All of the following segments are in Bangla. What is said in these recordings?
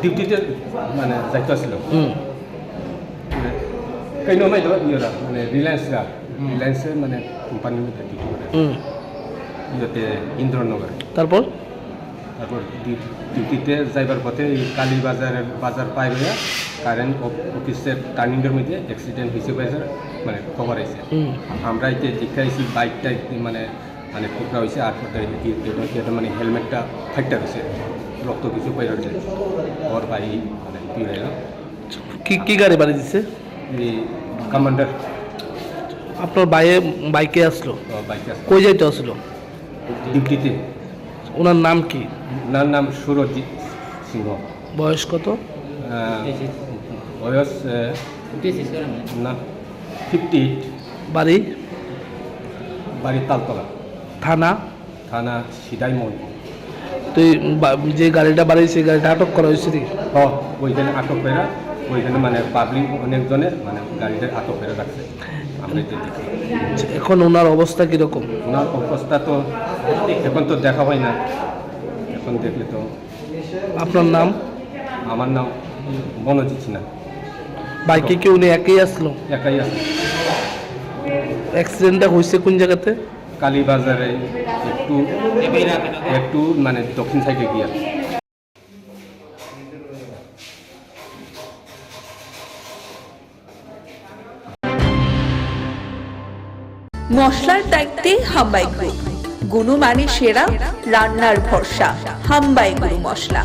ডিউটিতে মানে দায়িত্ব ছিল কেন ইয়েরা মানে রিলায়েন্সে মানে কোম্পানির মধ্যে ডিউটি করে ইয়েতে ইন্দ্রনগর। তারপর ডিউটিতে যাইবার পথে কালীবাজারের বাজার পার হইয়া কারেন্ট অফিসের টার্নিংয়ের মধ্যে অ্যাক্সিডেন্ট হয়েছে মানে খবর আছে। আমরা এতে দেখাইছি বাইকটা মানে মানে টুকরা হয়েছে আর এটা মানে হেলমেটটা ফাইটটা হয়েছে, রক্ত কিছু পাই রয়েছে ওর বাড়ি মানে কি গাড়ি বাড়ি দিচ্ছে? এই কমান্ডার। আপনার বাইকে আসলো? বাইকে আসলো। কই যাইতে আসলো? ডিউটিতে। ওনার নাম কি? ওনার নাম সুরজিৎ সিংহ। বয়স কত? বয়স না 58। বাড়ি? বাড়ি তালতলা। থানা সিদাইমল। তো যে গাড়িটা বাড়ি সেই গাড়িটা আটক করা হয়েছে কি? ওইখানে আটক করে ওইখানে মানে পাবলিক অনেকজনের মানে গাড়িটা আটক করে রাখছে আমরা দেখি। এখন ওনার অবস্থা কীরকম? ওনার অবস্থা তো এখন তো দেখা হয় না, এখন দেখলে তো। আপনার নাম? আমার নাম মনোজিৎ সিনহা। বাইকে কি উনি একাই আসলো? একাই আসলো। অ্যাক্সিডেন্টটা হয়েছে কোন জায়গাতে? কালীবাজারে একটু মানে দক্ষিণ সাইডে গিয়া। মশলার দায়িত্বে হাম্বাই গ্রুপ, গুণমানে সেরা, রান্নার ভরসা। হাম্বাই গুরু মশলা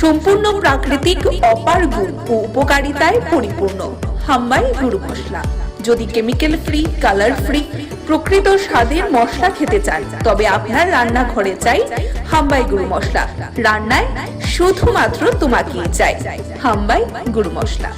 সম্পূর্ণ প্রাকৃতিক, অপার গুণ ও উপকারিতায় পরিপূর্ণ। হাম্বাই গুরু মশলা। যদি কেমিক্যাল ফ্রি, কালার ফ্রি, প্রকৃত স্বাদের মশলা খেতে চান তবে আপনার রান্নাঘরে চাই হাম্বাই গুরু মশলা। রান্নায় শুধুমাত্র তোমাকেই চাই হাম্বাই গুরু মশলা।